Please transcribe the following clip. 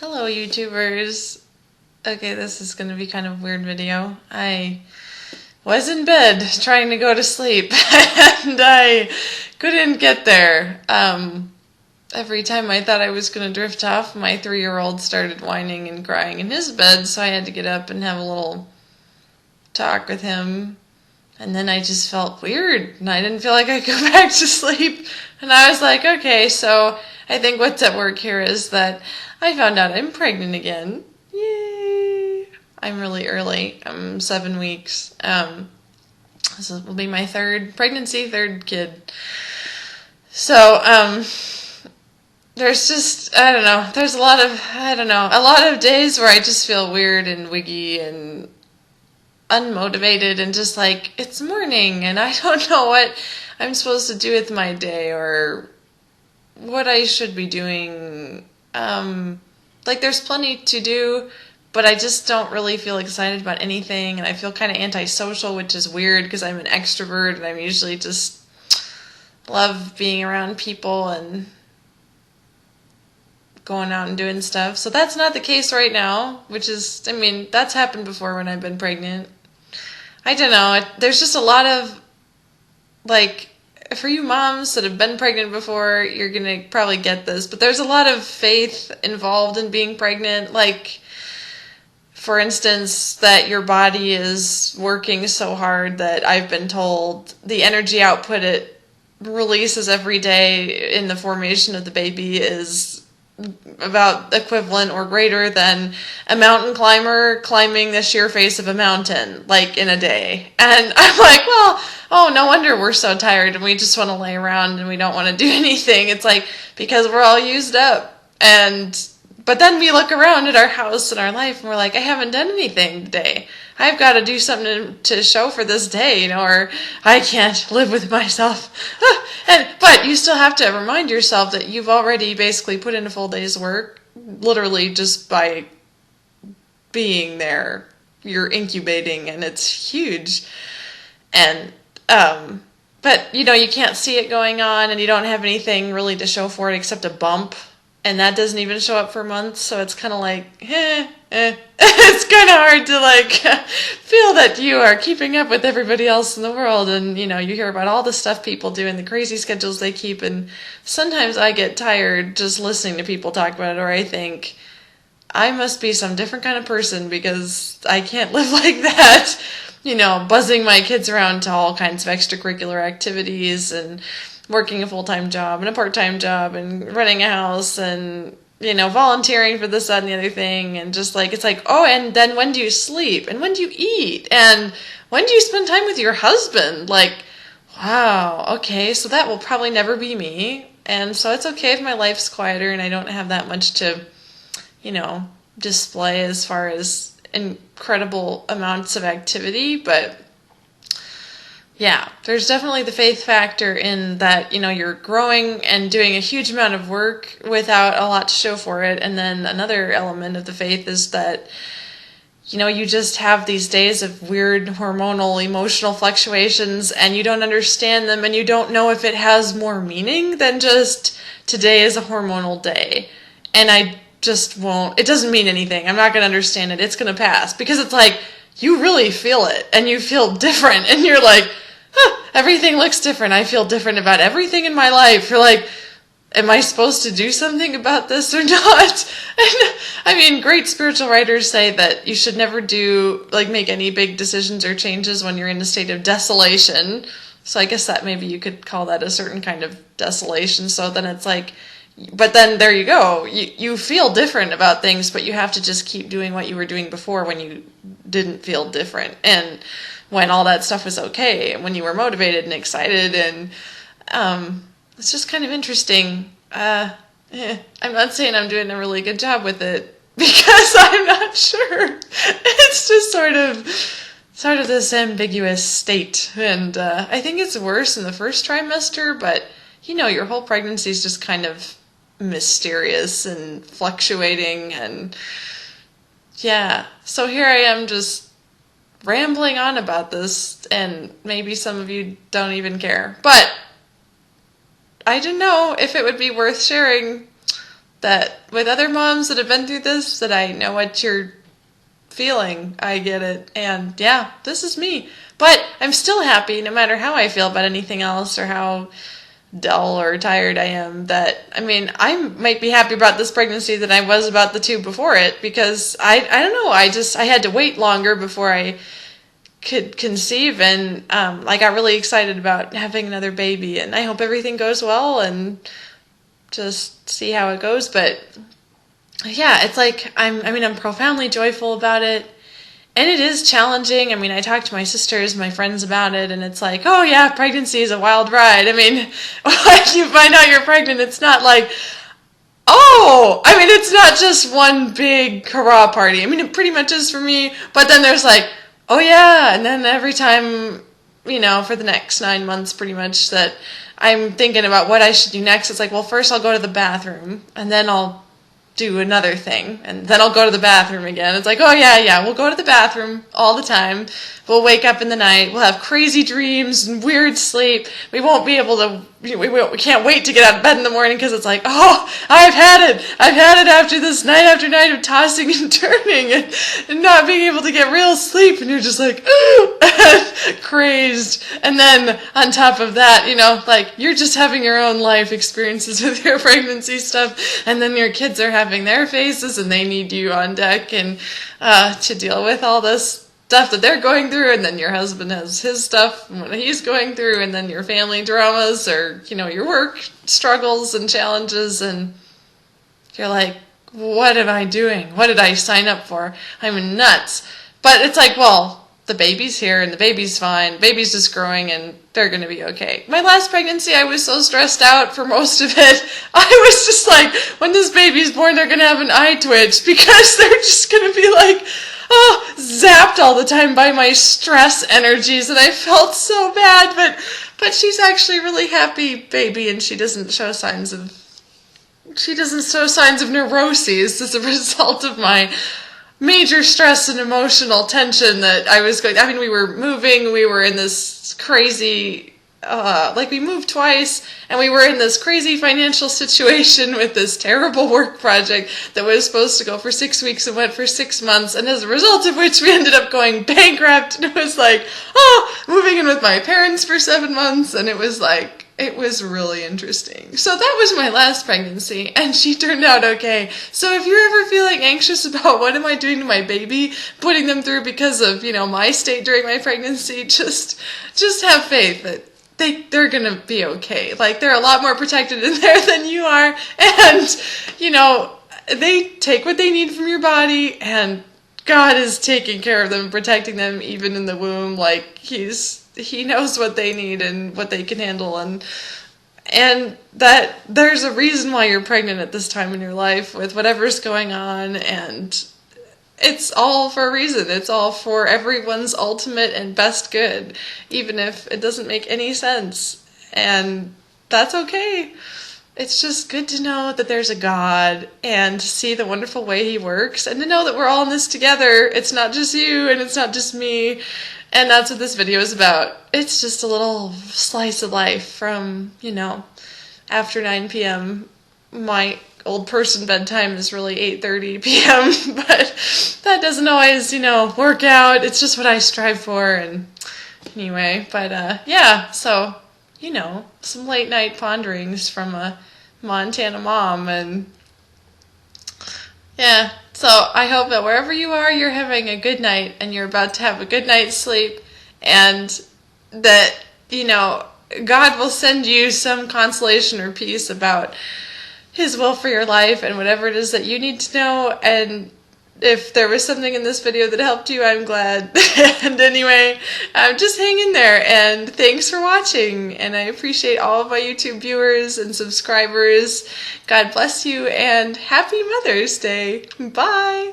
Hello, YouTubers. Okay, this is going to be kind of a weird video. I was in bed trying to go to sleep, and I couldn't get there. Every time I thought I was going to drift off, my 3-year-old started whining and crying in his bed, so I had to get up and have a little talk with him. And then I just felt weird, and I didn't feel like I could go back to sleep. And I was like, okay, so I think what's at work here is that I found out I'm pregnant again. Yay! I'm really early. I'm 7 weeks. This will be my third kid. So, there's just, I don't know, there's a lot of days where I just feel weird and wiggy and unmotivated and just like, it's morning and I don't know what I'm supposed to do with my day or what I should be doing. Like, there's plenty to do, but I just don't really feel excited about anything, and I feel kind of antisocial, which is weird because I'm an extrovert and I'm usually just love being around people and going out and doing stuff. So that's not the case right now, which is, that's happened before when I've been pregnant. I don't know. There's just a lot of, like, for you moms that have been pregnant before, you're going to probably get this, but there's a lot of faith involved in being pregnant. Like, for instance, that your body is working so hard that I've been told the energy output it releases every day in the formation of the baby is about equivalent or greater than a mountain climber climbing the sheer face of a mountain, like, in a day. And I'm like, well, oh, no wonder we're so tired and we just want to lay around and we don't want to do anything. It's like, because we're all used up. But then we look around at our house and our life and we're like, I haven't done anything today. I've got to do something to show for this day, or I can't live with myself. But you still have to remind yourself that you've already basically put in a full day's work, literally just by being there. You're incubating, and it's huge. And, but, you can't see it going on, and you don't have anything really to show for it except a bump. And that doesn't even show up for months, so it's kind of like, It's kind of hard to, like, feel that you are keeping up with everybody else in the world. And, you hear about all the stuff people do and the crazy schedules they keep. And sometimes I get tired just listening to people talk about it, or I think, I must be some different kind of person because I can't live like that. Buzzing my kids around to all kinds of extracurricular activities and working a full-time job and a part-time job and running a house and, volunteering for this, that, and the other thing. And just like, it's like, oh, and then when do you sleep? And when do you eat? And when do you spend time with your husband? Like, wow, okay, so that will probably never be me. And so it's okay if my life's quieter and I don't have that much to, display as far as incredible amounts of activity. But yeah, there's definitely the faith factor in that, you're growing and doing a huge amount of work without a lot to show for it. And then another element of the faith is that, you just have these days of weird hormonal, emotional fluctuations and you don't understand them and you don't know if it has more meaning than just today is a hormonal day. And I just won't, it doesn't mean anything. I'm not going to understand it. It's going to pass because it's like, you really feel it and you feel different and you're like, everything looks different. I feel different about everything in my life. You're like, am I supposed to do something about this or not? And great spiritual writers say that you should never make any big decisions or changes when you're in a state of desolation. So I guess that maybe you could call that a certain kind of desolation. So then it's like, but then there you go. You feel different about things, but you have to just keep doing what you were doing before when you didn't feel different. And when all that stuff was okay, and when you were motivated and excited, and it's just kind of interesting. I'm not saying I'm doing a really good job with it, because I'm not sure. It's just sort of this ambiguous state, and I think it's worse in the first trimester, but, your whole pregnancy is just kind of mysterious and fluctuating, and yeah, so here I am just rambling on about this, and maybe some of you don't even care, but I don't know if it would be worth sharing that with other moms that have been through this, that I know what you're feeling. I get it. And yeah, this is me. But I'm still happy no matter how I feel about anything else or how dull or tired I am. I might be happy about this pregnancy than I was about the two before it, because I don't know, I had to wait longer before I could conceive, and I got really excited about having another baby, and I hope everything goes well and just see how it goes. But yeah, it's like I'm profoundly joyful about it. And it is challenging. I talk to my sisters, my friends about it, and it's like, oh yeah, pregnancy is a wild ride. When you find out you're pregnant, it's not like, it's not just one big hurrah party. It pretty much is for me, but then there's like, oh yeah, and then every time, for the next 9 months pretty much that I'm thinking about what I should do next, it's like, well, first I'll go to the bathroom, and then I'll do another thing, and then I'll go to the bathroom again. It's like, oh yeah, we'll go to the bathroom all the time. We'll wake up in the night. We'll have crazy dreams and weird sleep. We won't be able to, we can't wait to get out of bed in the morning, because it's like, oh, I've had it after this night after night of tossing and turning and not being able to get real sleep, and you're just like, crazed. And then on top of that, you're just having your own life experiences with your pregnancy stuff, and then your kids are having their phases, and they need you on deck and to deal with all this stuff that they're going through, and then your husband has his stuff and what he's going through, and then your family dramas, or your work struggles and challenges, and you're like, what am I doing? What did I sign up for? I'm nuts. But it's like, well, the baby's here and the baby's fine. The baby's just growing and they're going to be okay. My last pregnancy, I was so stressed out for most of it. I was just like, when this baby's born, they're going to have an eye twitch, because they're just going to be like, zapped all the time by my stress energies, and I felt so bad. But she's actually a really happy baby, and she doesn't show signs of neuroses as a result of my major stress and emotional tension that I was going. We were moving. We were in this crazy, we moved twice, and we were in this crazy financial situation with this terrible work project that was supposed to go for 6 weeks and went for 6 months, and as a result of which we ended up going bankrupt. And it was like, moving in with my parents for 7 months, and it was like, it was really interesting. So that was my last pregnancy, and she turned out okay. So if you're ever feeling anxious about what am I doing to my baby, putting them through because of, my state during my pregnancy, just have faith that they're gonna be okay. They're a lot more protected in there than you are, and, they take what they need from your body, and God is taking care of them, protecting them even in the womb. He knows what they need and what they can handle, and that there's a reason why you're pregnant at this time in your life with whatever's going on, and it's all for a reason. It's all for everyone's ultimate and best good, even if it doesn't make any sense, and that's okay. It's just good to know that there's a God, and to see the wonderful way He works, and to know that we're all in this together. It's not just you, and it's not just me. And that's what this video is about. It's just a little slice of life from, after 9 p.m. My old person bedtime is really 8:30 p.m., but that doesn't always, work out. It's just what I strive for, and anyway, but so, some late night ponderings from a Montana mom, and yeah, so I hope that wherever you are, you're having a good night, and you're about to have a good night's sleep, and that, God will send you some consolation or peace about His will for your life and whatever it is that you need to know. And if there was something in this video that helped you, I'm glad. And anyway, just hang in there, and thanks for watching, and I appreciate all of my YouTube viewers and subscribers. God bless you, and happy Mother's Day. Bye!